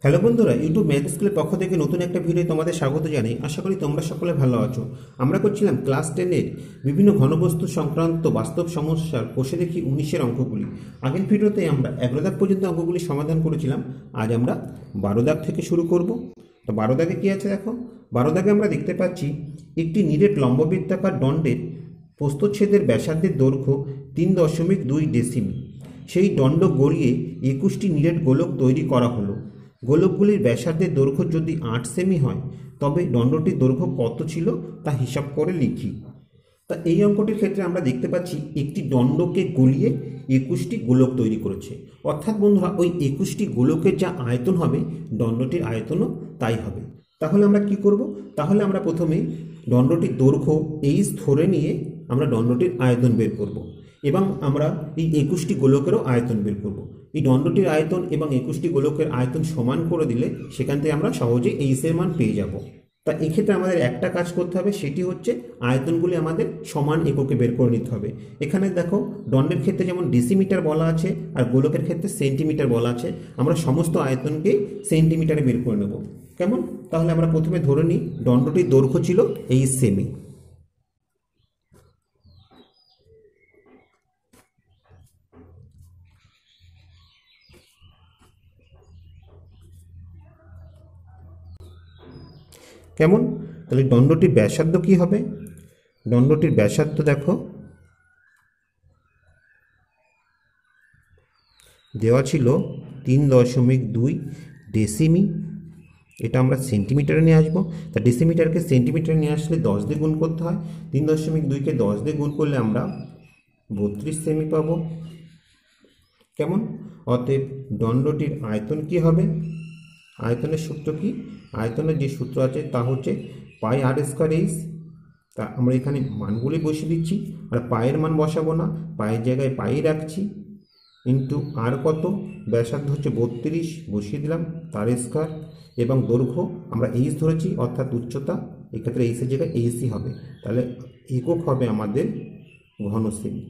Hello বন্ধুরা, YouTube math স্কুলের পক্ষ থেকে নতুন একটা ভিডিও তোমাদের স্বাগত জানাই। আশা করি তোমরা সকলে ভালো আছো। আমরা করছিলাম ক্লাস 10-এর বিভিন্ন ঘনবস্তু সংক্রান্ত বাস্তব সমস্যার কোষে দেখি 19-এর অঙ্কগুলি। আগের ভিডিওতে আমরা 11 দাগ পর্যন্ত অঙ্কগুলি সমাধান করেছিলাম। আজ আমরা 12 দাগ থেকে শুরু করব। তো 12 দাগে কী আছে দেখো। 12 দাগে আমরা দেখতে পাচ্ছি একটি নিরেট লম্ববৃত্তাকার দণ্ডের প্রস্থচ্ছেদের ব্যাসার্ধের দৈর্ঘ্য 3.2 ডেসিমি। সেই দণ্ড গড়িয়ে 21টি নিরেট গোলক তৈরি করা হলো। গোলকগুলির ব্যাসার্ধের দৈর্ঘ্য যদি 8 সেমি হয়, তবে দণ্ডটির দৈর্ঘ্য কত ছিল তা হিসাব করে লিখি। তা এই অঙ্কটির ক্ষেত্রে আমরা দেখতে পাচ্ছি একটি দণ্ডকে গলিয়ে 21টি গোলক তৈরি করেছে। অর্থাৎ বন্ধুরা, ওই 21টি গোলকের যা আয়তন হবে, দণ্ডটির আয়তনও তাই হবে। তাহলে আমরা কি করব? তাহলে আমরা প্রথমে দণ্ডটির দৈর্ঘ্য এইচ ধরে নিয়ে আমরা দণ্ডটির আয়তন বের করব এবং আমরা এই 21টি গোলকেরও আয়তন বের করব। এই দণ্ডটির আয়তন এবং 21টি গোলকের আয়তন সমান করে দিলে সেখান থেকে আমরা সহজেই এইচের মান পেয়ে যাব। তা এক্ষেত্রে আমাদের একটা কাজ করতে হবে, সেটি হচ্ছে আয়তনগুলি আমাদের সমান এককে বের করে নিতে হবে। এখানে দেখো, দণ্ডের ক্ষেত্রে যেমন ডেসিমিটার বলা আছে আর গোলকের ক্ষেত্রে সেন্টিমিটার বলা আছে, আমরা সমস্ত আয়তনকেই সেন্টিমিটারে বের করে নেব। কেমন? তাহলে আমরা প্রথমে ধরে নিই দণ্ডটির দৈর্ঘ্য ছিল 8 সেমি। কেমন? তাহলে দণ্ডটির ব্যাসার্ধ কি হবে? দণ্ডটির ব্যাসার্ধ দেখো দেওয়া ছিল 3.2 ডেসিমি। এটা আমরা সেন্টিমিটারে নিয়ে আসবো। তা ডেসিমিটারকে সেন্টিমিটারে নিয়ে আসলে 10 দিয়ে গুণ করতে হয়। 3.2কে 10 দিয়ে গুণ করলে আমরা 32 সেমি পাবো। কেমন? অতএব দণ্ডটির আয়তন কি হবে? আয়তনের সূত্র কি? আয়তনের যে সূত্র আছে তা হচ্ছে পাই আর স্কয়ার এইচ। তা আমরা এখানে মানগুলি বসিয়ে দিচ্ছি, আর পায়ের মান বসাবো না, পায়ের জায়গায় পাই রাখছি, ইন্টু আর কত? ব্যাসার্ধ হচ্ছে 32, বসিয়ে দিলাম, তার স্কয়ার। এবং দৈর্ঘ্য আমরা এইচ ধরেছি, অর্থাৎ উচ্চতা, এক্ষেত্রে এইচের জায়গায় এইচই হবে। তাহলে একক হবে আমাদের ঘন সেমি।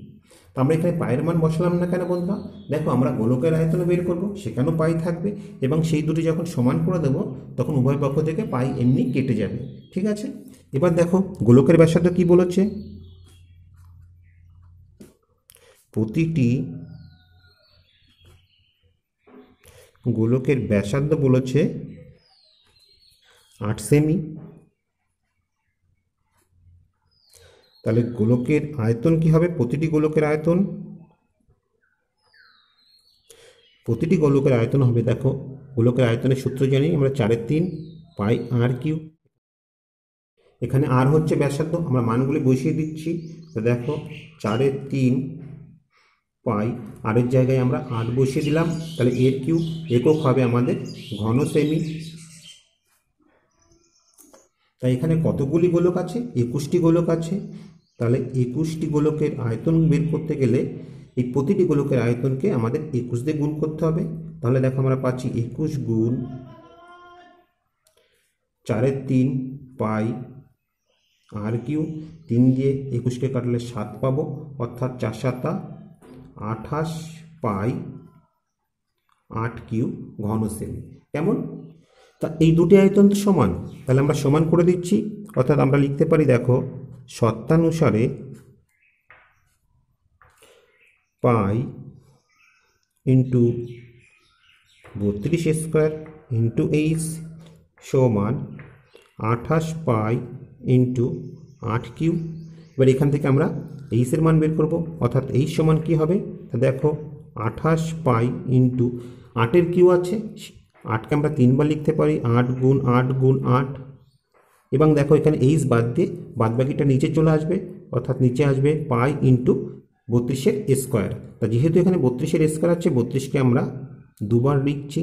তো আমরা এখানে পায়ের মান বসালাম না কেন বন্ধুরা? দেখো, আমরা গোলকের আয়তন বের করব, সেখানেও পাই থাকবে, এবং সেই দুটি যখন সমান করে দেবো তখন উভয় পক্ষ থেকে পাই এমনি কেটে যাবে। ঠিক আছে? এবার দেখো গোলকের ব্যাসার্ধ কি বলেছে। প্রতিটি গোলকের ব্যাসার্ধ বলেছে 8 সেমি। তাহলে গোলকের আয়তন কি হবে? প্রতিটি গোলকের আয়তন হবে, দেখো গোলকের আয়তনের সূত্র জানি আমরা, 4/3 পাই আর কিউ। এখানে আর হচ্ছে ব্যাসার্ধ, আমরা মানগুলি বসিয়ে দিচ্ছি। তো দেখো 4/3 পাই, আরের জায়গায় আমরা 8 বসিয়ে দিলাম, তাহলে এর কিউব। একক হবে আমাদের ঘন সেমি। তাই এখানে কতগুলি গোলক আছে? 21টি গোলক আছে। তাহলে 21টি গোলকের আয়তন বের করতে গেলে এই প্রতিটি গোলকের আয়তনকে আমাদের 21 দিয়ে গুণ করতে হবে। তাহলে দেখো আমরা পাচ্ছি 21 গুণ 4/3 পাই আর কিউ। 3 দিয়ে 21কে কাটলে 7 পাবো, অর্থাৎ 4×7 28 পাই 8 কিউ ঘন সেমি। কেমন? তা এই দুটি আয়তন তো সমান, তাহলে আমরা সমান করে দিচ্ছি। অর্থাৎ আমরা লিখতে পারি, দেখো শর্তানুসারে pi into 32 square into H সমান 28 পাই ইন্টু 8 কিউ। এবার এখান থেকে আমরা এইচের মান বের করব, অর্থাৎ এইচ সমান কী হবে? তা দেখো 28 পাই ইন্টু 8-এর কিউ আছে, 8কে আমরা 3 বার লিখতে পারি, 8 গুণ 8 গুণ 8। এবং দেখো এখানে এইচ বাদ দিয়ে বাদবাকিটা নিচে চলে আসবে, অর্থাৎ নিচে আসবে পাই ইন্টু 32-এর স্কোয়ার। তা যেহেতু এখানে 32-এর স্কোয়ার আছে, 32কে আমরা দুবার লিখছি।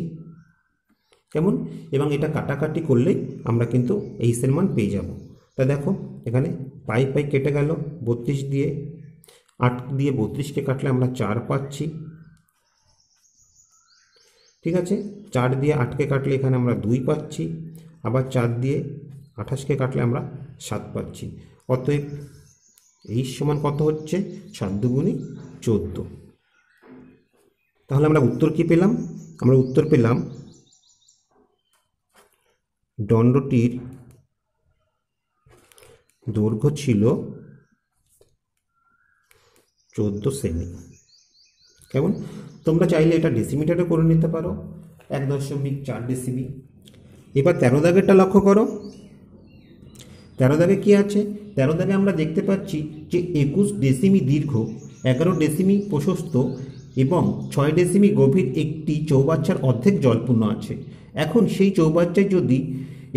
কেমন? এবং এটা কাটাকাটি করলেই আমরা কিন্তু এইচের মান পেয়ে যাব। তা দেখো এখানে পাই পাই কেটে গেল, 32 দিয়ে 8 দিয়ে 32কে কাটলে আমরা 4 পাচ্ছি। ঠিক আছে? 4 দিয়ে 8কে কাটলে এখানে আমরা 2 পাচ্ছি, আবার 4 দিয়ে 28কে কাটলে আমরা 7 পাচ্ছি। অতএব এইচ সমান কত হচ্ছে? 7 দুগুণে 14। তাহলে আমরা উত্তর কি পেলাম? আমরা উত্তর পেলাম দণ্ডটির দৈর্ঘ্য ছিল 14 সেমি। কেমন? তোমরা চাইলে এটা ডেসিমিটারে করে নিতে পারো, 1.4 ডেসিমি। এবার 13 দাগেরটা লক্ষ্য করো। 13 দাগে কি আছে? 13 দাগে আমরা দেখতে পাচ্ছি যে 21 ডেসিমি দীর্ঘ, 11 ডেসিমি প্রশস্ত এবং 6 ডেসিমি গভীর একটি চৌবাচ্চার অর্ধেক জলপূর্ণ আছে। এখন সেই চৌবাচ্চায় যদি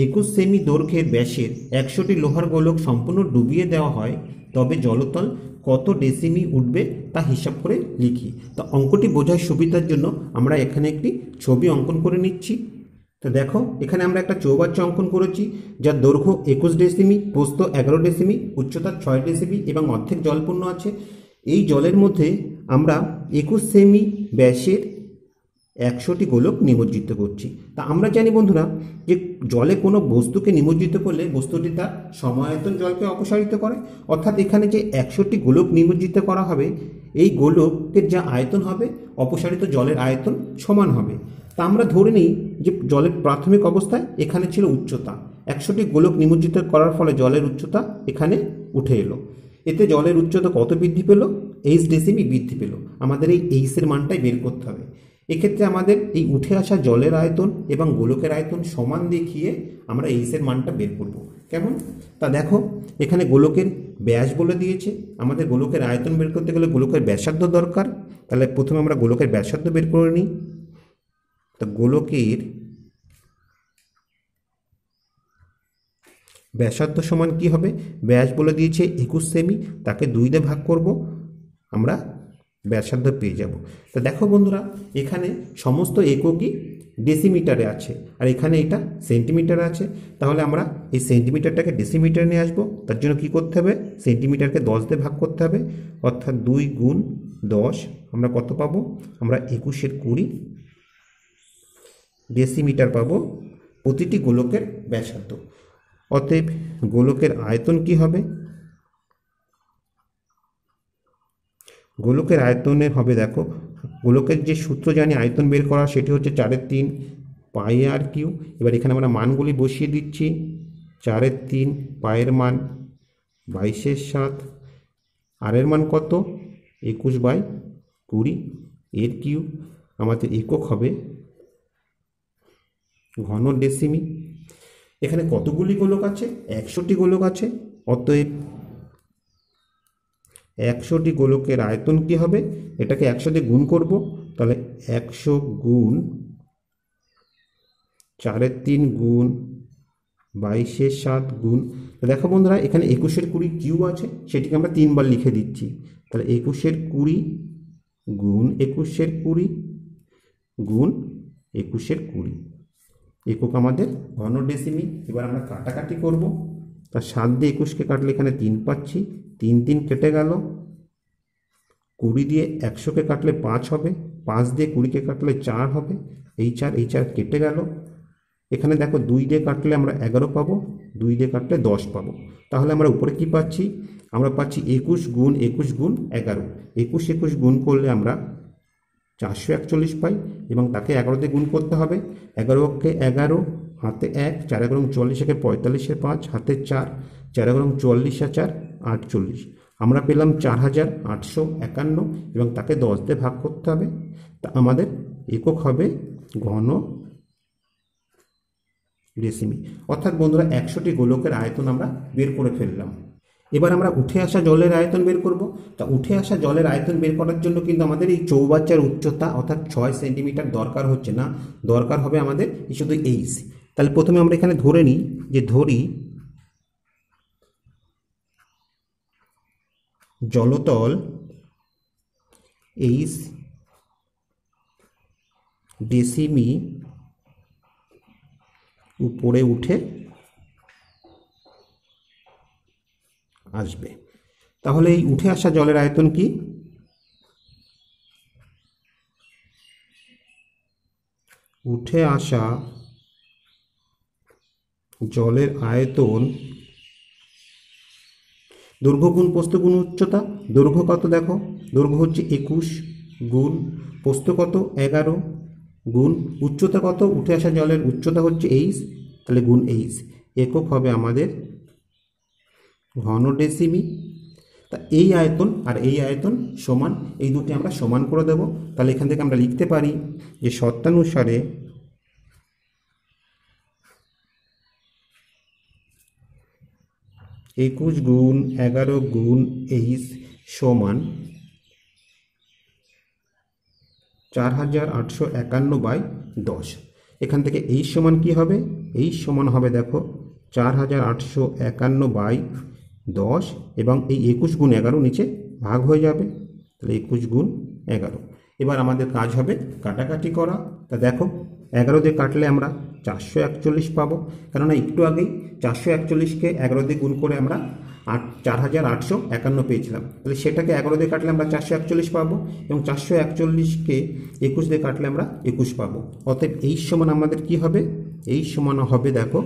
21 সেমি দৈর্ঘ্যের ব্যাসের 100টি লোহার গোলক সম্পূর্ণ ডুবিয়ে দেওয়া হয়, তবে জলতল কত ডেসিমি উঠবে তা হিসাব করে লিখি। তো অঙ্কটি বোঝার সুবিধার জন্য আমরা এখানে একটি ছবি অঙ্কন করে নিচ্ছি। তো দেখো, এখানে আমরা একটা চৌবাচ্চা অঙ্কন করেছি, যার দৈর্ঘ্য 21 ডেসিমি, প্রস্থ 11 ডেসিমি, উচ্চতা 6 ডেসিমি এবং অর্ধেক জলপূর্ণ আছে। এই জলের মধ্যে আমরা 21 সেমি ব্যাসের 100টি গোলক নিমজ্জিত করছি। তা আমরা জানি বন্ধুরা যে জলে কোনো বস্তুকে নিমজ্জিত করলে বস্তুটি তার সমায়তন জলকে অপসারিত করে, অর্থাৎ এখানে যে 100টি গোলক নিমজ্জিত করা হবে, এই গোলকের যা আয়তন হবে অপসারিত জলের আয়তন সমান হবে। তা আমরা ধরে নিই যে জলের প্রাথমিক অবস্থায় এখানে ছিল উচ্চতা, 100টি গোলক নিমজ্জিত করার ফলে জলের উচ্চতা এখানে উঠে এলো। এতে জলের উচ্চতা কত বৃদ্ধি পেল? 8 ডেসিমি বৃদ্ধি পেল। আমাদের এই এইচের মানটাই বের করতে হবে। এক্ষেত্রে আমাদের এই উঠে আসা জলের আয়তন এবং গোলকের আয়তন সমান দেখিয়ে আমরা এইচের মানটা বের করব। কেমন? তা দেখো, এখানে গোলকের ব্যাস বলে দিয়েছে। আমাদের গোলকের আয়তন বের করতে গেলে গোলকের ব্যাসার্ধ দরকার। তাহলে প্রথমে আমরা গোলকের ব্যাসার্ধ বের করে নিই। তো গোলকের ব্যাসার্ধ সমান কি হবে? ব্যাস বলে দিয়েছে 21 সেমি, তাকে 2 দিয়ে ভাগ করব, আমরা ব্যাসার্ধ পেয়ে যাব। তো দেখো বন্ধুরা, এখানে সমস্ত এককই ডেসিমিটারে আছে আর এখানে এটা সেন্টিমিটারে আছে। তাহলে আমরা এই সেন্টিমিটারটাকে ডেসিমিটারে নিয়ে আসবো। তার জন্য কি করতে হবে? সেন্টিমিটারকে 10 দিয়ে ভাগ করতে হবে, অর্থাৎ 2 গুণ 10। আমরা কত পাবো? আমরা 21 20 ডেসিমিটার পাবো প্রতিটি গোলকের ব্যাসার্ধ। অতএব গোলকের আয়তন কি হবে? গোলকের আয়তনের হবে, দেখো গোলকের যে সূত্র জানি আয়তন বের করা, সেটি হচ্ছে 4/3 পাই আর কিউ। এবার এখানে আমরা মানগুলি বসিয়ে দিচ্ছি। 4/3 পায়ের মান 22/7, আর এর মান কত? 21/20 এর কিউ। আমাদের একক হবে ঘন ডেসিমি। এখানে কতগুলি গোলক আছে? 100টি গোলক আছে। অতএব 100টি গোলকের আয়তন কি হবে? এটাকে 100 দিয়ে গুণ করব, তাহলে 100 গুণ 4/3 গুণ 22/7 গুণ, দেখো বন্ধুরা এখানে 21/20 কিউব আছে, সেটিকে আমরা 3 বার লিখে দিচ্ছি। তাহলে 21/20 গুণ 21/20 গুণ 21/20 একক আমাদের ঘন ডেসিমি। এবার আমরা কাটাকাটি করব। তা 7 দিয়ে 21কে কাটলে এখানে 3 পাচ্ছি, 3 3 কেটে গেল। 20 দিয়ে 100কে কাটলে 5 হবে, 5 দিয়ে 20কে কাটলে 4 হবে, এই 4 কেটে গেল। এখানে দেখো 2 দিয়ে কাটলে আমরা 11 পাবো, 2 দিয়ে কাটলে 10 পাবো। তাহলে আমরা উপরে কি পাচ্ছি? আমরা পাচ্ছি 21 গুণ 21 গুণ 11। 21 21 গুণ করলে আমরা 441 পাই এবং তাকে 11 দিয়ে গুণ করতে হবে। 11কে 11, হাতে 1, 4 11 40, 45 5, হাতে 4, 4 11 44 আর 4 48। আমরা পেলাম 4851 এবং তাকে 10 দিয়ে ভাগ করতে হবে। তা আমাদের একক হবে ঘন ডেসিমি। অর্থাৎ বন্ধুরা 100টি গোলকের আয়তন আমরা বের করে ফেললাম। এবার আমরা উঠে আসা জলের আয়তন বের করব। তা উঠে আসা জলের আয়তন বের করার জন্য কিন্তু আমাদের এই চৌবাচ্চার উচ্চতা অর্থাৎ 6 সেন্টিমিটার দরকার হচ্ছে না, দরকার হবে আমাদের শুধু এইচ। তাহলে প্রথমে আমরা এখানে ধরে নিই যে জলতল এইচ ডেসিমি উপরে উঠে আসবে। তাহলে এই উঠে আসা জলের আয়তন কি? উঠে আসা জলের আয়তন দৈর্ঘ্য গুণ প্রস্থ গুণ উচ্চতা। দৈর্ঘ্য কত? দেখো দৈর্ঘ্য হচ্ছে 21 গুণ প্রস্থ কত? 11 গুণ উচ্চতা কত? উঠে আসা জলের উচ্চতা হচ্ছে এইচ, তাহলে গুণ এইচ, একক হবে আমাদের ঘন ডেসিমি। তা এই আয়তন আর এই আয়তন সমান, এই দুটি আমরা সমান করে দেব। তাহলে এখান থেকে আমরা লিখতে পারি যে শর্তানুসারে 21 গুণ 11 গুণ এইচ সমান 4851/10। এখান থেকে এইচ সমান কি হবে? এইচ সমান হবে দেখো 4851/10 এবং এই 21 গুণ 11 নিচে ভাগ হয়ে যাবে, তাহলে 21 গুণ 11। এবার আমাদের কাজ হবে কাটাকাটি করা। তা দেখো 11 দিয়ে কাটলে আমরা 441 পাবো, কেননা একটু আগেই 441কে 11 দিয়ে গুণ করে আমরা 4851 পেয়েছিলাম। তাহলে সেটাকে 11 দিয়ে কাটলে আমরা 441 পাবো এবং 441কে 21 দিয়ে কাটলে আমরা 21 পাবো। অতএব এই সমান আমাদের কি হবে? এই সমান হবে দেখো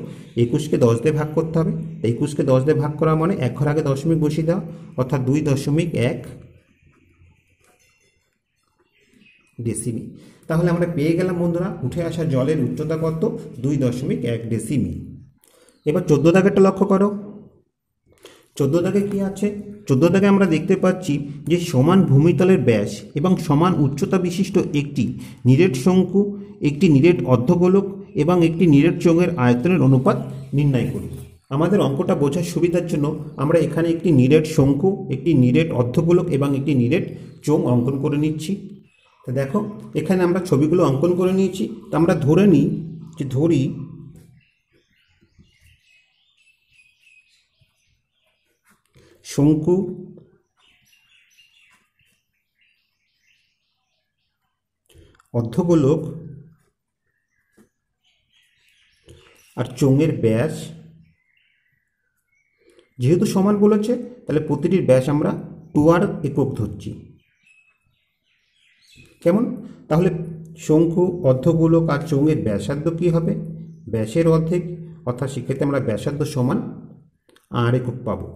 21কে 10 দিয়ে ভাগ করতে হবে। 21কে 10 দিয়ে ভাগ করা মানে এক ঘর আগে দশমিক বসিয়ে দেওয়া, অর্থাৎ 2.1 ডেসিমি। তাহলে আমরা পেয়ে গেলাম বন্ধুরা উঠে আসা জলের উচ্চতা কত? 2.1 ডেসিমি। এবার 14 দাগেরটা লক্ষ্য করো। 14 দাগে কি আছে? 14 দাগে আমরা দেখতে পাচ্ছি যে সমান ভূমিতলের ব্যাস এবং সমান উচ্চতা বিশিষ্ট একটি নিরেট শঙ্কু, একটি নিরেট অর্ধগোলক এবং একটি নিরেট চোঙের আয়তনের অনুপাত নির্ণয় করি। আমাদের অঙ্কটা বোঝার সুবিধার জন্য আমরা এখানে একটি নিরেট শঙ্কু, একটি নিরেট অর্ধগোলক এবং একটি নিরেট চোঙ অঙ্কন করে নিচ্ছি। তো দেখো এখানে আমরা ছবিগুলো অঙ্কন করে নিয়েছি। তো আমরা ধরে নিই যে শঙ্কু, অর্ধগোলক আর চোঙের ব্যাস যেহেতু সমান বলেছে, তাহলে প্রতিটির ব্যাস আমরা 2r একক ধরছি। কেমন? তাহলে শঙ্কু, অর্ধগোলক আর চোঙের ব্যাসার্ধ কি হবে? ব্যাসের অর্ধেক, অর্থাৎ সেক্ষেত্রে আমরা ব্যাসার্ধ সমান r একক পাবো।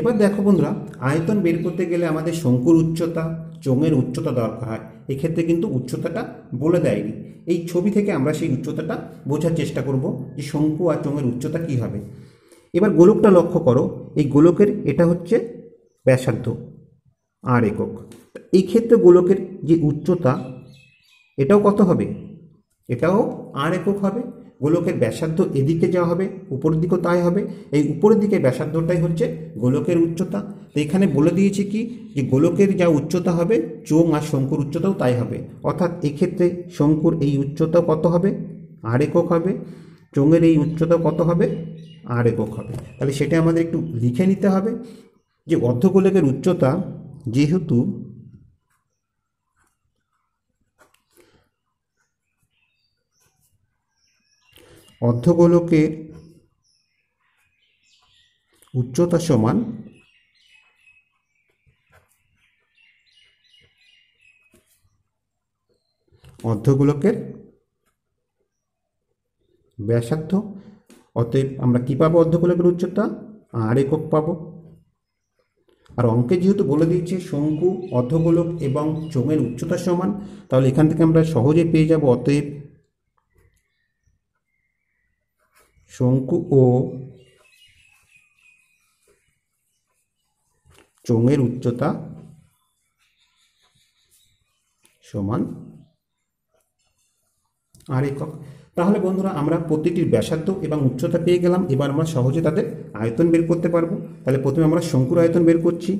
এবার দেখো বন্ধুরা, আয়তন বের করতে গেলে আমাদের শঙ্কুর উচ্চতা, চোঙের উচ্চতা দরকার হয়। এক্ষেত্রে কিন্তু উচ্চতাটা বলে দেয়নি। এই ছবি থেকে আমরা সেই উচ্চতাটা বোঝার চেষ্টা করব যে শঙ্কু আর চোঙের উচ্চতা কী হবে। এবার গোলকটা লক্ষ্য করো, এই গোলকের এটা হচ্ছে ব্যাসার্ধ r একক। এই ক্ষেত্রে গোলকের যে উচ্চতা এটাও কত হবে? এটাও r একক হবে। গোলকের ব্যাসার্ধ এদিকে যা হবে উপরের দিকেও তাই হবে। এই উপরের দিকে ব্যাসার্ধটাই হচ্ছে গোলকের উচ্চতা। তো এখানে বলে দিয়েছে কি যে গোলকের যা উচ্চতা হবে চোঙ আর শঙ্কুর উচ্চতাও তাই হবে। অর্থাৎ এক্ষেত্রে শঙ্কুর এই উচ্চতা কত হবে? r একক হবে। চোঙের এই উচ্চতা কত হবে? r একক হবে। তাহলে সেটা আমাদের একটু লিখে নিতে হবে যে অর্ধগোলকের উচ্চতা যেহেতু অর্ধগোলকের উচ্চতা সমান অর্ধগোলকের ব্যাসার্ধ। অতএব আমরা কি পাবো? অর্ধগোলকের উচ্চতা r একক পাবো। আর অঙ্কে যেহেতু বলে দিয়েছে শঙ্কু, অর্ধগোলক এবং চোঙের উচ্চতা সমান, তাহলে এখান থেকে আমরা সহজে পেয়ে যাব অতএব শঙ্কু ও চোঙের উচ্চতা সমান r একক। তাহলে বন্ধুরা আমরা প্রতিটির ব্যাসার্ধ এবং উচ্চতা পেয়ে গেলাম। এবার আমরা সহজে তাদের আয়তন বের করতে পারবো। তাহলে প্রথমে আমরা শঙ্কুর আয়তন বের করছি।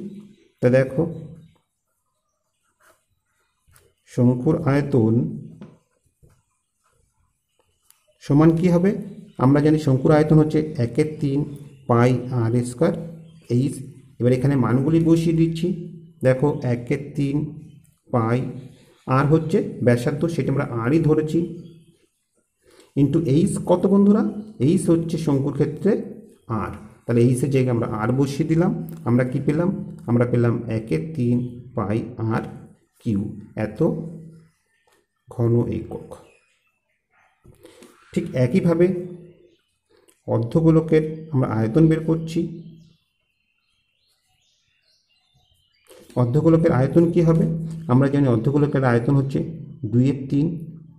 তা দেখো শঙ্কুর আয়তন সমান কি হবে? আমরা জানি শঙ্কুর আয়তন হচ্ছে 1/3 পাই r স্কয়ার এইচ। এবার এখানে মানগুলি বসিয়ে দিচ্ছি। দেখো 1/3 পাই, আর হচ্ছে ব্যাসার্ধ, সেটা আমরা rই ধরেছি, ইন্টু এইচ কত বন্ধুরা? এইচ হচ্ছে শঙ্কুর ক্ষেত্রে r। তাহলে এইচের জায়গায় আমরা r বসিয়ে দিলাম। আমরা কি পেলাম? আমরা পেলাম 1/3 পাই r কিউ, এত ঘন একক। ঠিক একইভাবে অর্ধগোলকের আমরা আয়তন বের করছি। অর্ধগোলকের আয়তন কি হবে? আমরা জানি অর্ধগোলকের আয়তন হচ্ছে 2/3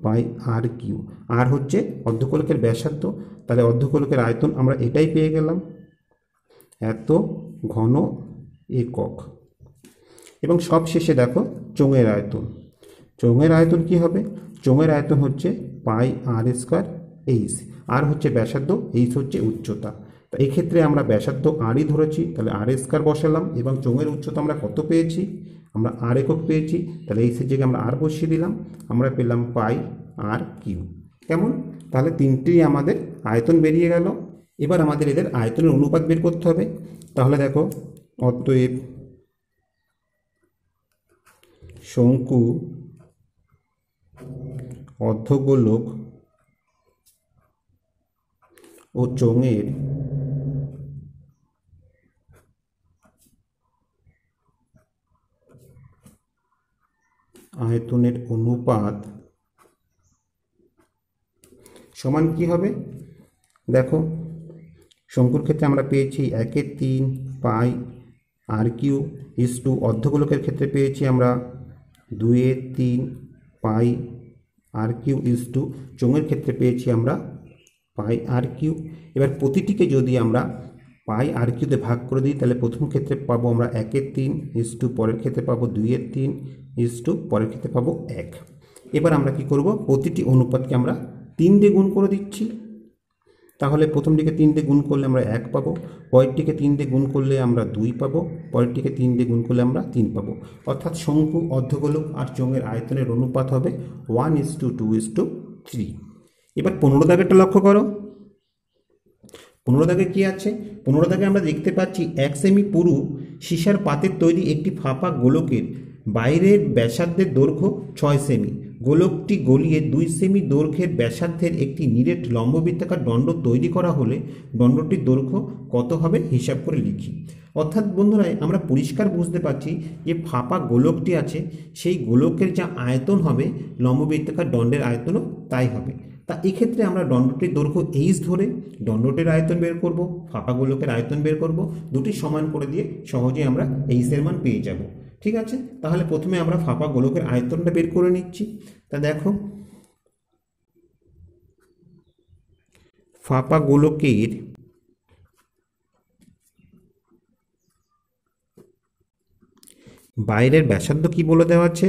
পাই আর কিউ। আর হচ্ছে অর্ধগোলকের ব্যাসার্ধ, তাহলে অর্ধগোলকের আয়তন আমরা এটাই পেয়ে গেলাম, এত ঘন একক। এবং সব শেষে দেখো চোঙের আয়তন। চোঙের আয়তন কি হবে? চোঙের আয়তন হচ্ছে পাই আর স্কোয়ার এইচ। আর হচ্ছে ব্যাসার্ধ, এইচ হচ্ছে উচ্চতা। তা এক্ষেত্রে আমরা ব্যাসার্ধ আরই ধরেছি, তাহলে আর স্কোয়ার বসালাম। এবং চোঙের উচ্চতা আমরা কত পেয়েছি? আমরা আর একক পেয়েছি, তাহলে এইচের জায়গায় আমরা আর বসিয়ে দিলাম, আমরা পেলাম পাই আর কিউ। কেমন? তাহলে তিনটেই আমাদের আয়তন বেরিয়ে গেল। এবার আমাদের এদের আয়তনের অনুপাত বের করতে হবে। তাহলে দেখো, অতএব শঙ্কু, অর্ধগোলক ও চোঙের আয়তনের অনুপাত সমান কি হবে? দেখো, শঙ্কুর ক্ষেত্রে আমরা পেয়েছি 1/3 পাই আর কিউ ইস টু, অর্ধগোলকের ক্ষেত্রে পেয়েছি আমরা 2/3 পাই আর কিউ ইস টু, চোঙের ক্ষেত্রে পেয়েছি আমরা পাই আর কিউ। এবার প্রতিটিকে যদি আমরা পাই আর কিউতে ভাগ করে দিই, তাহলে প্রথম ক্ষেত্রে পাবো আমরা 1/3 ইস টু, পরের ক্ষেত্রে পাবো 2/3 ইস টু, পরের ক্ষেত্রে পাবো 1। এবার আমরা কি করব? প্রতিটি অনুপাতকে আমরা 3 দিয়ে গুণ করে দিচ্ছি। তাহলে প্রথম দিকে 3 দিয়ে গুণ করলে আমরা 1 পাবো, পরেরটিকে 3 দিয়ে গুণ করলে আমরা 2 পাবো, পরেরটিকে 3 দিয়ে গুণ করলে আমরা 3 পাবো। অর্থাৎ শঙ্কু, অর্ধগোলক আর চোঙের আয়তনের অনুপাত হবে 1:2:3। এবার 15 দাগেরটা লক্ষ্য করো। 15 দাগে কি আছে? 15 দাগে আমরা দেখতে পাচ্ছি 1 সেমি পুরু সীসার পাতের তৈরি একটি ফাঁপা গোলকের বাইরের ব্যাসার্ধের দৈর্ঘ্য 6 সেমি। গোলকটি গলিয়ে 2 সেমি দৈর্ঘ্যের ব্যাসার্ধের একটি নিরেট লম্ববৃত্তাকার দণ্ড তৈরি করা হলে দণ্ডটির দৈর্ঘ্য কত হবে হিসাব করে লিখি। অর্থাৎ বন্ধুরা, আমরা পরিষ্কার বুঝতে পারছি যে ফাঁপা গোলকটি আছে, সেই গোলকের যা আয়তন হবে লম্ববৃত্তাকার দণ্ডের আয়তনও তাই হবে। তা এক্ষেত্রে আমরা দণ্ডটির দৈর্ঘ্য এইচ ধরে দণ্ডটির আয়তন বের করব, ফাঁপা গোলকের আয়তন বের করব, দুটি সমান করে দিয়ে সহজেই আমরা এইচের মান পেয়ে যাব। ঠিক আছে, তাহলে প্রথমে আমরা ফাঁপা গোলকের আয়তনটা বের করে নিচ্ছি। তা দেখো, ফাঁপা গোলকের বাইরের ব্যাসার্ধ কি বলে দেওয়া আছে?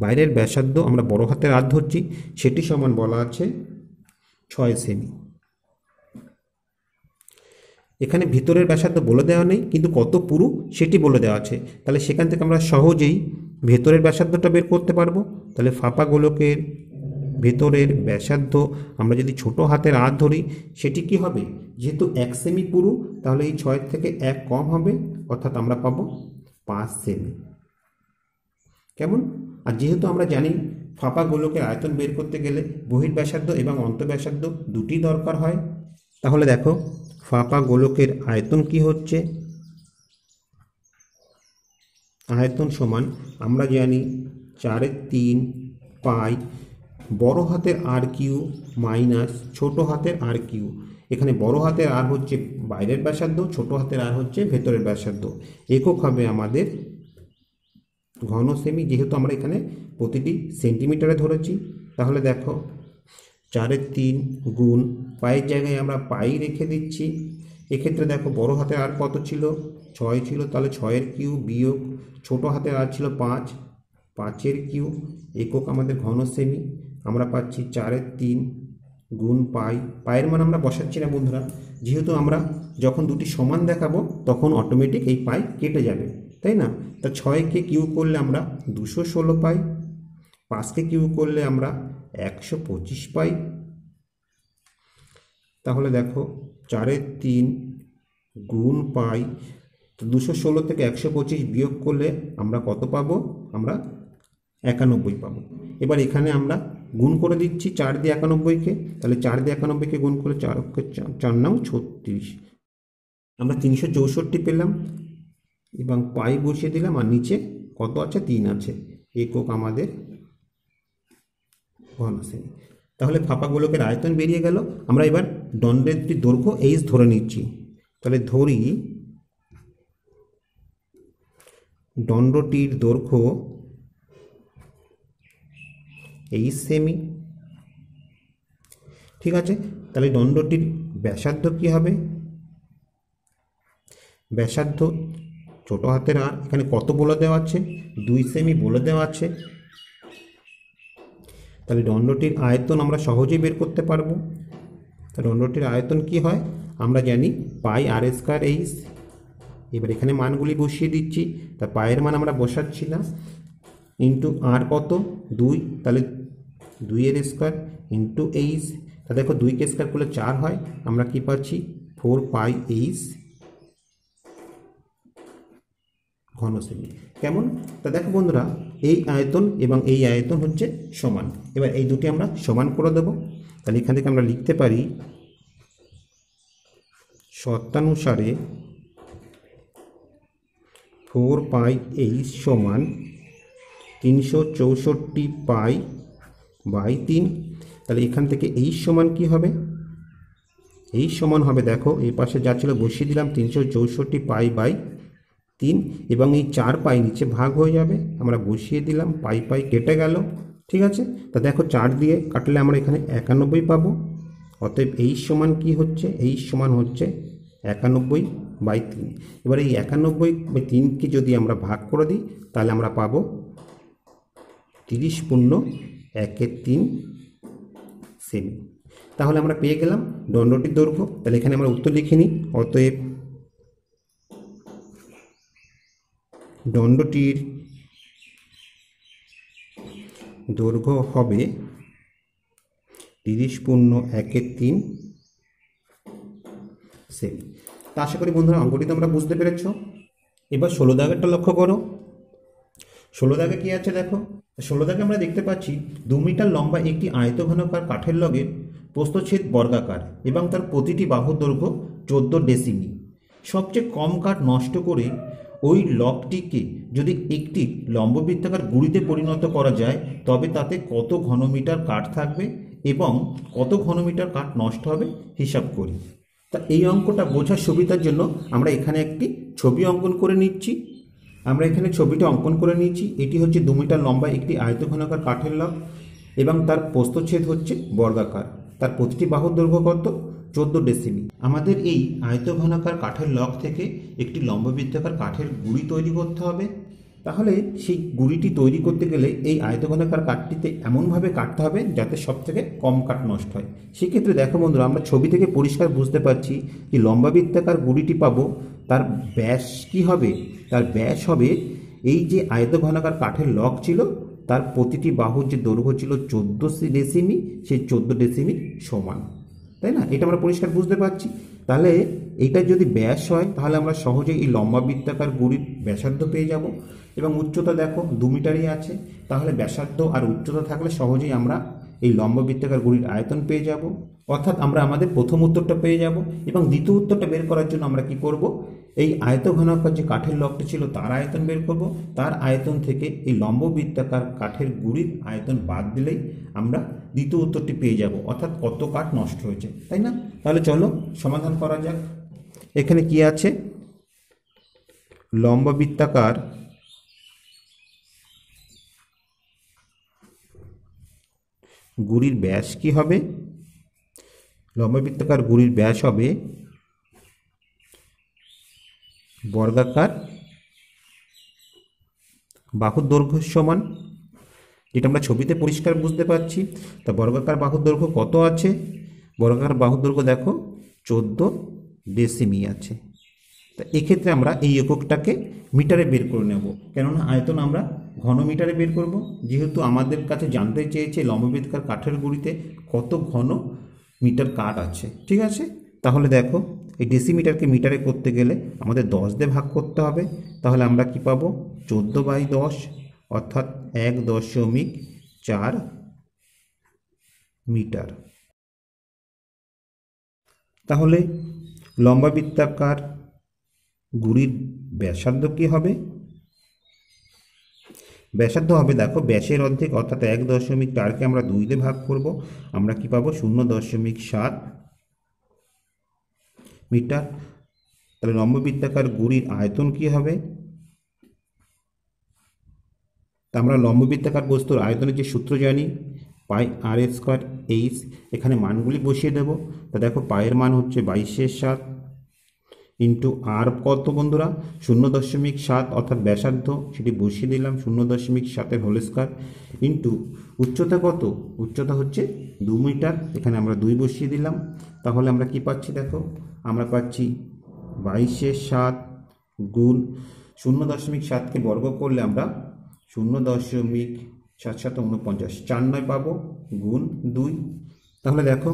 বাইরের ব্যাসার্ধ আমরা বড় হাতের আর ধরছি, সেটি সমান বলা আছে 6 সেমি। এখানে ভিতরের ব্যাসার্ধ বলে দেওয়া নেই, কিন্তু কত পুরু সেটি বলে দেওয়া আছে। তাহলে সেখান থেকে আমরা সহজেই ভেতরের ব্যাসার্ধটা বের করতে পারবো। তাহলে ফাঁপা গোলকের ভেতরের ব্যাসার্ধ আমরা যদি ছোট হাতের আর ধরি, সেটি কি হবে? যেহেতু 1 সেমি পুরু, তাহলে এই 6 থেকে 1 কম হবে, অর্থাৎ আমরা পাবো 5 সেমি। কেমন? আর যেহেতু আমরা জানি ফাঁপা গোলকের আয়তন বের করতে গেলে বহির্ব্যাসার্ধ এবং অন্তঃব্যাসার্ধ দুটি দরকার হয়, তাহলে দেখো ফাঁপা গোলকের আয়তন কি হচ্ছে? আয়তন সমান আমরা জানি 4/3 পাই বড় হাতের আর কিউ মাইনাস ছোট হাতের আর কিউ। এখানে বড় হাতের আর হচ্ছে বাইরের ব্যাসার্ধ, ছোট হাতের আর হচ্ছে ভেতরের ব্যাসার্ধ। একক হবে আমাদের ঘন সেমি, যেহেতু আমরা এখানে প্রতিটি সেন্টিমিটারে ধরেছি। তাহলে দেখো 4/3 গুণ পায়ের জায়গায় আমরা পাই রেখে দিচ্ছি। এক্ষেত্রে দেখো বড় হাতের আর কত ছিল? 6 ছিল, তাহলে 6-এর কিউ বিয়োগ ছোট হাতের আর ছিল 5, 5-এর কিউ, একক আমাদের ঘন সেমি। আমরা পাচ্ছি 4/3 গুণ পাই। পায়ের মান আমরা বসাচ্ছি না বন্ধুরা, যেহেতু আমরা যখন দুটি সমান দেখাবো তখন অটোমেটিক এই পাই কেটে যাবে, তাই না? তা 6কে কিউ করলে আমরা 216 পাই, 5কে কিউ করলে আমরা 125 পাই। তাহলে দেখো 4/3 গুণ পাই, তো 216 থেকে 125 বিয়োগ করলে আমরা কত পাবো? আমরা 91 পাবো। এবার এখানে আমরা গুণ করে দিচ্ছি 4 দিয়ে 91কে, তাহলে 4 দিয়ে 91কে গুণ করে 4 9 36, আমরা 364 পেলাম এবং পাই বসিয়ে দিলাম, আর নিচে কত আছে? 3 আছে, একক আমাদের ঘন সেমি। তাহলে ফাঁপা গোলকের আয়তন বেরিয়ে গেল। আমরা এবার দণ্ডের দৈর্ঘ্য এইচ ধরে নিচ্ছি। তাহলে ধরি দণ্ডটির দৈর্ঘ্য সেমি। ঠিক আছে, তাহলে দণ্ডটির ব্যাসার্ধ কি হবে? ব্যাসার্ধ ছোট হাতের আর, এখানে কত বলে দেওয়া আছে? 2 সেমি বলে দেওয়া আছে। তাহলে দণ্ডটির আয়তন আমরা সহজেই বের করতে পারবো। তাহলে দণ্ডটির আয়তন কি হয়? আমরা জানি পাই আর স্কয়ার এইচ। এবার এখানে মানগুলি বসিয়ে দিচ্ছি। তা পায়ের মান আমরা বসাচ্ছি না, ইন্টু আর কত? 2, তাহলে 2 এর স্কয়ার ইন্টু এইচ। তা দেখো 2 কে স্কয়ার করলে 4 হয়, আমরা কি পাচ্ছি? 4 পাই এইচ ঘন সেমি। কেমন? তা দেখো বন্ধুরা, এই আয়তন এবং এই আয়তন হচ্ছে সমান। এবার এই দুটি আমরা সমান করে দেব। তাহলে এখান থেকে আমরা লিখতে পারি শর্তানুসারে 4 পাই এইচ সমান 364 পাই বাই 3। তাহলে এখান থেকে এইচ সমান কি হবে? এইচ সমান হবে, দেখো এই পাশে যা ছিল বসিয়ে দিলাম, 364 পাই বাই 3, এবং এই 4 পাই নিচে ভাগ হয়ে যাবে, আমরা বসিয়ে দিলাম, পাই পাই কেটে গেল। ঠিক আছে, তা দেখো 4 দিয়ে কাটলে আমরা এখানে 91 পাবো। অতএব এইচ সমান কি হচ্ছে? এইচ সমান হচ্ছে 91 বাই 3। এবার এই 91 বাই 3কে যদি আমরা ভাগ করে দিই, তাহলে আমরা পাবো 30 পূর্ণ 1/3 সেমি। তাহলে আমরা পেয়ে গেলাম দণ্ডটির দৈর্ঘ্য। তাহলে এখানে আমরা উত্তর লিখে নিই। অতএব দণ্ডটির দৈর্ঘ্য হবে 30 পূর্ণ 1/3 সেমি। তা আশা করি বন্ধুরা অঙ্কটি তোমরা বুঝতে পেরেছ। এবার 16 দাগেরটা লক্ষ্য করো। 16 দাগে কি আছে দেখো। 16 দাগে আমরা দেখতে পাচ্ছি 2 মিটার লম্বা একটি আয়তঘনকার কাঠের লগে প্রস্থচ্ছেদ বর্গাকার এবং তার প্রতিটি বাহুর দৈর্ঘ্য 14 ডেসিমি। সবচেয়ে কম কাঠ নষ্ট করে ওই লগটিকে যদি একটি লম্ববৃত্তাকার গুঁড়িতে পরিণত করা যায়, তবে তাতে কত ঘনমিটার কাঠ থাকবে এবং কত ঘনমিটার কাঠ নষ্ট হবে হিসাব করি। তা এই অঙ্কটা বোঝার সুবিধার জন্য আমরা এখানে একটি ছবি অঙ্কন করে নিচ্ছি। আমরা এখানে ছবিটা অঙ্কন করে নিয়েছি। এটি হচ্ছে 2 মিটার লম্বা একটি আয়তঘনকার কাঠের লগ এবং তার প্রস্থচ্ছেদ হচ্ছে বর্গাকার। তার প্রতিটি বাহুর দৈর্ঘ্য কত? 14 ডেসিমি। আমাদের এই আয়তঘনকার কাঠের লগ থেকে একটি লম্ববৃত্তাকার কাঠের গুঁড়ি তৈরি করতে হবে। তাহলে সেই গুঁড়িটি তৈরি করতে গেলে এই আয়তঘনকার কাঠটিতে এমনভাবে কাটতে হবে যাতে সব থেকে কম কাঠ নষ্ট হয়। সেক্ষেত্রে দেখো বন্ধুরা, আমরা ছবি থেকে পরিষ্কার বুঝতে পারছি যে লম্বাবৃত্তাকার গুঁড়িটি পাবো, তার ব্যাস কি হবে? তার ব্যাস হবে এই যে আয়তঘনকার কাঠের লগ ছিল তার প্রতিটি বাহুর যে দৈর্ঘ্য ছিল 14 ডেসিমি, সেই 14 ডেসিমি সমান, তাই না? এটা আমরা পরিষ্কার বুঝতে পারছি। তাহলে এইটা যদি ব্যাস হয়, তাহলে আমরা সহজেই এই লম্বাবৃত্তাকার গুঁড়ির ব্যাসার্ধ পেয়ে যাব। এবং উচ্চতা দেখো 2 মিটারই আছে, তাহলে ব্যাসার্ধ আর উচ্চতা থাকলে সহজেই আমরা এই লম্ববৃত্তাকার গুঁড়ির আয়তন পেয়ে যাব। অর্থাৎ আমরা আমাদের প্রথম উত্তরটা পেয়ে যাব। এবং দ্বিতীয় উত্তরটা বের করার জন্য আমরা কি করব? এই আয়তঘনকার যে কাঠের লগটি ছিল তার আয়তন বের করব। তার আয়তন থেকে এই লম্ববৃত্তাকার কাঠের গুঁড়ির আয়তন বাদ দিলেই আমরা দ্বিতীয় উত্তরটি পেয়ে যাব, অর্থাৎ কত কাঠ নষ্ট হয়েছে, তাই না? তাহলে চলো সমাধান করা যাক। এখানে কি আছে? লম্ববৃত্তাকার গুঁড়ির ব্যাস কি হবে? লম্ববৃত্তাকার গুঁড়ির ব্যাস হবে বর্গাকার বাহুর দৈর্ঘ্য সমান, যেটা আমরা ছবিতে পরিষ্কার বুঝতে পারছি। তা বর্গাকার বাহুর দৈর্ঘ্য কত আছে? বর্গাকার বাহুর দৈর্ঘ্য দেখো 14 ডেসিমি আছে। তা এক্ষেত্রে আমরা এই এককটাকে মিটারে বের করে নেব, কেননা আয়তন আমরা ঘন মিটারে বের করব। যেহেতু আমাদের কাছে জানতে চেয়েছে লম্ববৃত্তাকার কাঠের গুঁড়িতে কত ঘন মিটার কাঠ আছে। ঠিক আছে, তাহলে দেখো এই ডেসিমিটারকে মিটারে করতে গেলে আমাদের 10 দিয়ে ভাগ করতে হবে। তাহলে আমরা কি পাবো? 14/10, অর্থাৎ 1.4 মিটার। তাহলে লম্বাবৃত্তাকার গুঁড়ির ব্যাসার্ধ কি হবে? ব্যাসার্ধ হবে দেখো ব্যাসের অর্ধেক, অর্থাৎ 1.4কে আমরা 2 দিয়ে ভাগ করব, আমরা কি পাবো? 0.7 মিটার। তাহলে লম্ববৃত্তাকার গুঁড়ির আয়তন কি হবে? তা আমরা লম্ববৃত্তাকার বস্তুর আয়তনের যে সূত্র জানি, পাই আর স্কোয়ার এইচ, এখানে মানগুলি বসিয়ে দেবো। তা দেখো পায়ের মান হচ্ছে 22/7 ইন্টু আর কত বন্ধুরা 0.7 অর্থাৎ ব্যাসার্ধ, সেটি বসিয়ে দিলাম 0.7 হোল স্কোয়ার ইন্টু উচ্চতা কত, উচ্চতা হচ্ছে 2 মিটার, এখানে আমরা 2 বসিয়ে দিলাম। তাহলে আমরা কি পাচ্ছি দেখো, আমরা পাচ্ছি 22/7 গুণ 0.7কে বর্গ করলে আমরা 0.749 4/9 পাবো গুণ 2। তাহলে দেখো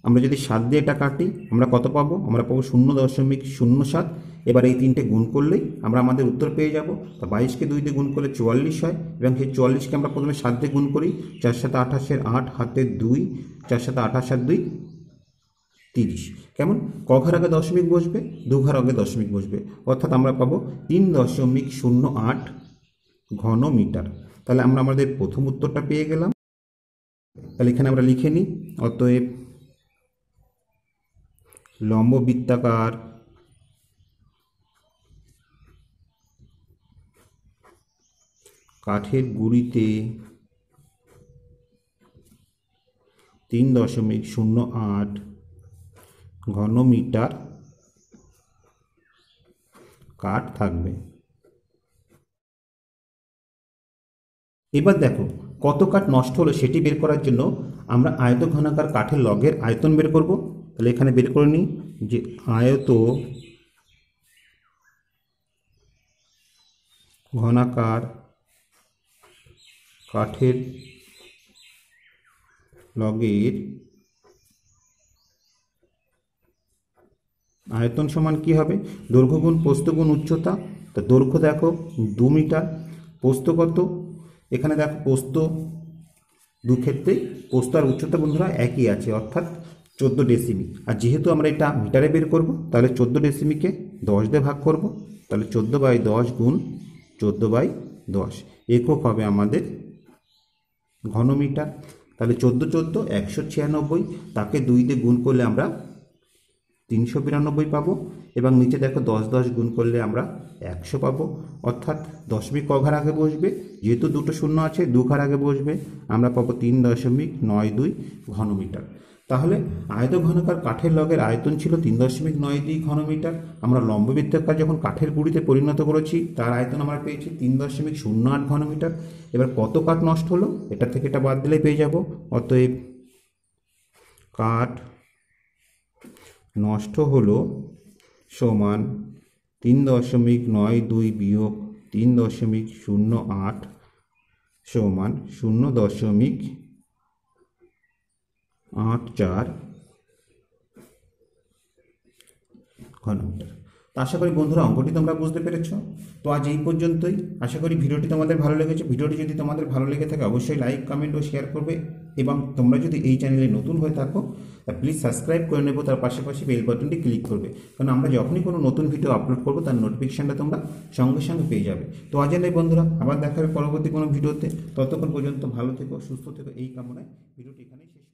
আমরা যদি 7 দিয়ে এটা কাটি আমরা কত পাবো, আমরা পাবো 0.07। এবার এই তিনটে গুণ করলেই আমরা আমাদের উত্তর পেয়ে যাব। তা 22কে 2 দিয়ে গুণ করলে 44 হয়, এবং সেই 44কে আমরা প্রথমে 7 দিয়ে গুণ করি, 4 7 28 8 হাতে 2, 4 7 28 আর 2 30। কেমন, ক ঘর আগে দশমিক বসবে, 2 ঘর আগে দশমিক বসবে, অর্থাৎ আমরা পাবো 3.08 ঘন মিটার। তাহলে আমরা আমাদের প্রথম উত্তরটা পেয়ে গেলাম। তাহলে এখানে আমরা লিখে নিই, অতএব লম্ব বৃত্তাকার কাঠের গুঁড়িতে 3.08 ঘন মিটার কাঠ থাকবে। এবার দেখো কত কাঠ নষ্ট হলো সেটি বের করার জন্য আমরা আয়ত ঘনাকার কাঠের লগের আয়তন বের করব। তাহলে এখানে বের করে নিই যে আয়ত ঘনাকার কাঠের লগের আয়তন সমান কি হবে, দৈর্ঘ্য গুণ প্রস্থ গুণ উচ্চতা। তো দৈর্ঘ্য দেখো 2 মিটার, প্রস্থ কত, এখানে দেখো প্রস্থ দু ক্ষেত্রে প্রস্থ আর উচ্চতা বন্ধুরা একই আছে, অর্থাৎ 14 ডেসিমি। আর যেহেতু আমরা এটা মিটারে বের করব, তাহলে 14 ডেসিমিকে 10 দিয়ে ভাগ করব, তাহলে 14/10 গুণ 14/10 একক হবে আমাদের ঘনমিটার। তাহলে 14 14 196, তাকে 2 দিয়ে গুণ করলে আমরা 392 পাবো, এবং নিচে দেখো 10 10 গুণ করলে আমরা 100 পাবো, অর্থাৎ দশমিক ক ঘর আগে বসবে, যেহেতু দুটো শূন্য আছে 2 ঘর আগে বসবে, আমরা পাবো 3.92 ঘনমিটার। তাহলে আয়ত ঘনকার কাঠের লগের আয়তন ছিল 3.92 ঘনমিটার। আমরা লম্ব বৃত্তাকার যখন কাঠের গুঁড়িতে পরিণত করেছি তার আয়তন আমরা পেয়েছি 3.08 ঘনমিটার। এবার কত কাঠ নষ্ট হলো, এটা থেকে এটা বাদ দিলেই পেয়ে যাব। অতএব কাঠ নষ্ট হলো সমান 3.92 বিয়োগ 3.08 সমান 0.84 ঘনমিটার। তো আশা করি বন্ধুরা অঙ্কটি তোমরা বুঝতে পেরেছ। তো আজ এই পর্যন্তই। আশা করি ভিডিওটি তোমাদের ভালো লেগেছে। ভিডিওটি যদি তোমাদের ভালো লেগে থাকে অবশ্যই লাইক কমেন্ট ও শেয়ার করবে, এবং তোমরা যদি এই চ্যানেলে নতুন হয়ে থাকো তা প্লিজ সাবস্ক্রাইব করে নেবো, তার পাশাপাশি বেল বাটনটি ক্লিক করবে, কারণ আমরা যখনই কোনো নতুন ভিডিও আপলোড করবো তার নোটিফিকেশানটা তোমরা সঙ্গে সঙ্গে পেয়ে যাবে। তো আজ এই বন্ধুরা, আবার দেখা হবে পরবর্তী কোনো ভিডিওতে। ততক্ষণ পর্যন্ত ভালো থেকো, সুস্থ থেকো, এই কামনায় ভিডিওটি এখানেই শেষ।